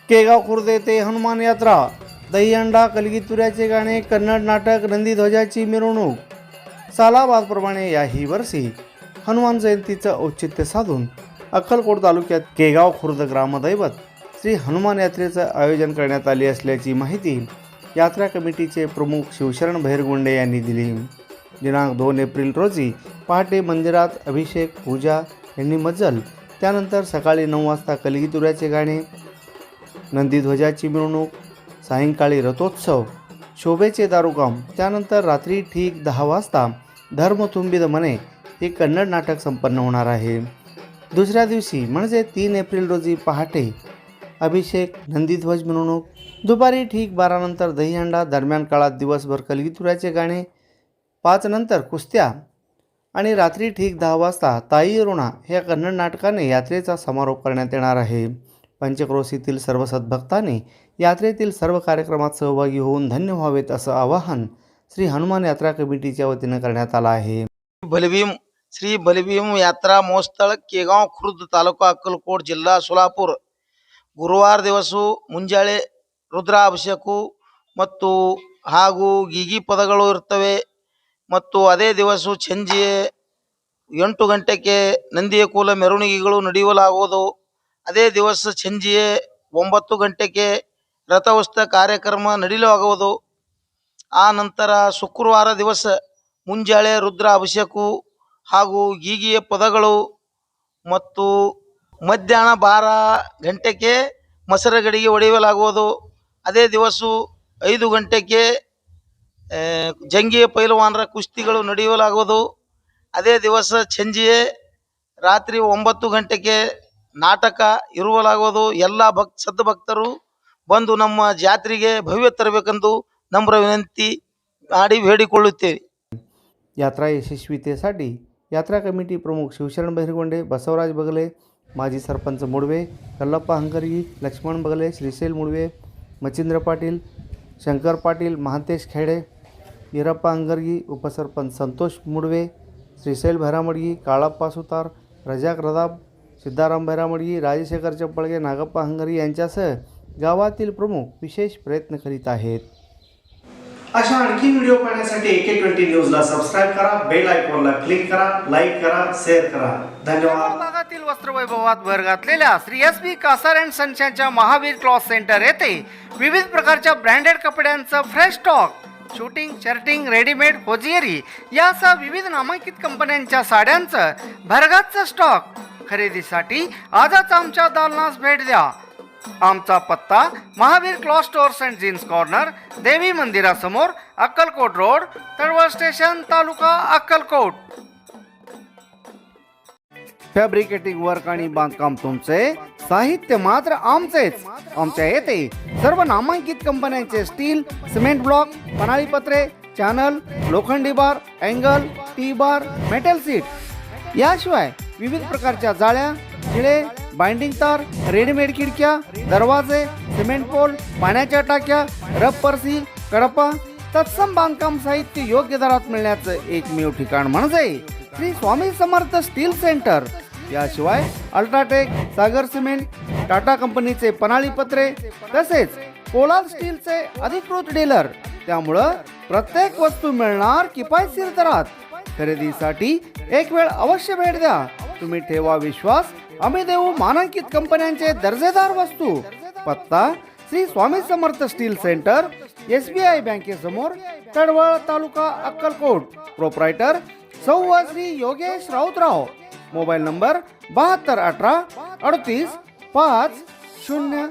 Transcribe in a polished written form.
केगाव खुर्द येथे हनुमान यात्रा, दहीहंडा, कलगीतुऱ्याचे गाणे, कन्नड नाटक, नंदीध्वजाची मिरवणूक. सालाबादप्रमाणे याही वर्षी हनुमान जयंतीचं औचित्य साधून अक्कलकोट तालुक्यात केगाव खुर्द ग्रामदैवत श्री हनुमान यात्रेचं आयोजन करण्यात आले असल्याची माहिती यात्रा कमिटीचे प्रमुख शिवशरण भैरगुंडे यांनी दिली. दिनांक 2 एप्रिल रोजी पहाटे मंदिरात अभिषेक, पूजा यांनी मज्जल, त्यानंतर सकाळी 9 वाजता कलगीतुऱ्याचे गाणे, नंदीध्वजाची मिरवणूक, सायंकाळी रथोत्सव, शोभेचे दारुकाम, त्यानंतर रात्री ठीक 10 वाजता धर्मतुंबिद मने हे कन्नड नाटक संपन्न होणार आहे. दुसऱ्या दिवशी म्हणजे 3 एप्रिल रोजी पहाटे अभिषेक, नंदीध्वज मिरवणूक, दुपारी ठीक 12 नंतर दहीहंडा, दरम्यान काळात दिवसभर कलगीतुऱ्याचे गाणे, 5 नंतर कुस्त्या आणि रात्री ठीक 10 वाजता ताई रोणा ह्या कन्नड नाटकाने यात्रेचा समारोप करण्यात येणार आहे. पंचक्रोशीतील सर्व सद्भक्तांनी यात्रेतील सर्व कार्यक्रमात सहभागी होऊन धन्य व्हावेत असं आवाहन श्री हनुमान यात्रा कमिटीच्या वतीनं करण्यात आलं आहे. बलभीम श्री बलभीम यात्रा महोत्सव केगाव खुर्द तालुका अक्कलकोट ಜಿಲ್ಲಾ ಸೋಲಾಪುರ ಗುರುವಾರ ದಿವಸ ಮುಂಜಾನೆ ರುದ್ರಾಭಿಷೇಕ ಮತ್ತು ಹಾಗೂ ಗೀಗಿ ಪದಗಳು ಇರ್ತವೆ ಮತ್ತು ಅದೇ ದಿವಸ ಸಂಜೆ 8 ಗಂಟೆಗೆ ನಂದಿಯ ಕೂಲ ಮೆರವಣಿಗೆಗಳು ನಡೆಯಲಾಗುವುದು. ಅದೇ ದಿವಸ ಸಂಜೆ 9 ಗಂಟೆಗೆ ರಥೋತ್ಸವ ಕಾರ್ಯಕ್ರಮ ನಡೆಯಲಾಗುವುದು. ಆ ನಂತರ ಶುಕ್ರವಾರ ದಿವಸ ಮುಂಜಾನೆ ರುದ್ರ ಅಭಿಷೇಕ ಹಾಗೂ ಗೀಗಿಯ ಪದಗಳು ಮತ್ತು ಮಧ್ಯಾಹ್ನ 12 ಗಂಟೆಗೆ ಮೊಸರಗಡಿಗೆ ಹೊಡೆಯಲಾಗುವುದು. ಅದೇ ದಿವಸ 5 ಗಂಟೆಗೆ ಜಂಗಿಯ ಪೈಲವಾನರ ಕುಸ್ತಿಗಳು ನಡೆಯಲಾಗುವುದು. ಅದೇ ದಿವಸ ಸಂಜೆ ರಾತ್ರಿ 9 ಗಂಟೆಗೆ ನಾಟಕ ಇರುವಲಾಗುವುದು. ಎಲ್ಲ ಸದ್ಭಕ್ತರು ಬಂದು ನಮ್ಮ ಜಾತ್ರೆಗೆ ಭವ್ಯ ತರಬೇಕೆಂದು ನಮ್ರ ವಿನಂತಿ ಮಾಡಿ ಬೇಡಿಕೊಳ್ಳುತ್ತೇವೆ. यात्रा यशस्वीतेसाठी यात्रा कमिटी प्रमुख शिवशरण भैरगुंडे, बसवराज बगले, माजी सरपंच मुडवे, कल्लप्पा हंगरगी, लक्ष्मण बगले, श्रीशैल मुडवे, मचिंद्र पाटील, शंकर पाटील, महांतेश खेडे, वीरप्पा हंगरगी, उपसरपंच संतोष मुडवे, श्रीशैल भैरामडगी, काळप्पा सुतार, रजाक रदाब, सिद्धाराम भैरामडगी, राजशेखर चप्पळगे, नागप्पा हंगरगी यांच्यासह गावातील प्रमुख विशेष प्रयत्न करीत आहेत. अशा आणखी व्हिडिओ पाहण्यासाठी AK20 न्यूजला सबस्क्राईब करा, बेल आयकॉनला क्लिक करा, लाईक करा, शेअर करा. धन्यवाद. भागातील वस्त्रवैभवात भर घातलेल्या श्री SP कासार अँड सन्सच्या महावीर क्लॉथ सेंटर येथे विविध प्रकारच्या ब्रँडेड कपड्यांचं fresh stock, suiting, shirting, readymade, hosiery यासह विविध नामांकित कंपन्यांच्या साड्यांचं भरगच्च स्टॉक. खरेदीसाठी आजच आमच्या दालनास भेट द्या. आमचा पत्ता Mahavir cloth stores and jeans corner, Devi मंदिरासमोर, Akkalkot road, Talwal station, taluka Akkalkot. Fabricating work आणि बांधकाम तुमचे, साहित्य मात्र आमचेच. आमच्या येथे सर्व नामांकित कंपन्यांचे स्टील, सिमेंट ब्लॉक, पन्हाळी पत्रे, चॅनल, लोखंडी bar, angle, T bar, metal sheet याशिवाय विविध प्रकारच्या जाळ्या, खिळे, बाइंडिंग तार, रेडीमेड खिडक्या, दरवाजे, सिमेंट पोल, पाण्याच्या टाक्या, रबर सील, कडपा, तत्सम बांधकाम साहित्य योग्य दरात मिळण्याचं एकमेव ठिकाण म्हणजे श्री स्वामी समर्थ स्टील सेंटर. याशिवाय अल्ट्राटेक, सागर सिमेंट, टाटा कंपनीचे पन्हाळी पत्रे तसेच पोलाद स्टीलचे अधिकृत डीलर. त्यामुळं प्रत्येक वस्तू मिळणार किफायतशीर दरात. खरेदीसाठी एक वेळ अवश्य भेट द्या. तुम्ही ठेवा विश्वास, आम्ही देऊ मानांकित कंपन्यांचे दर्जेदार वस्तू. पत्ता Shri Swami Samarth steel centre, SBI बँकेसमोर, तळवळ, तालुका अक्कलकोट. प्रोप्रायटर सौ श्री योगेश राऊतराव. Mobile number 7218 38 5000.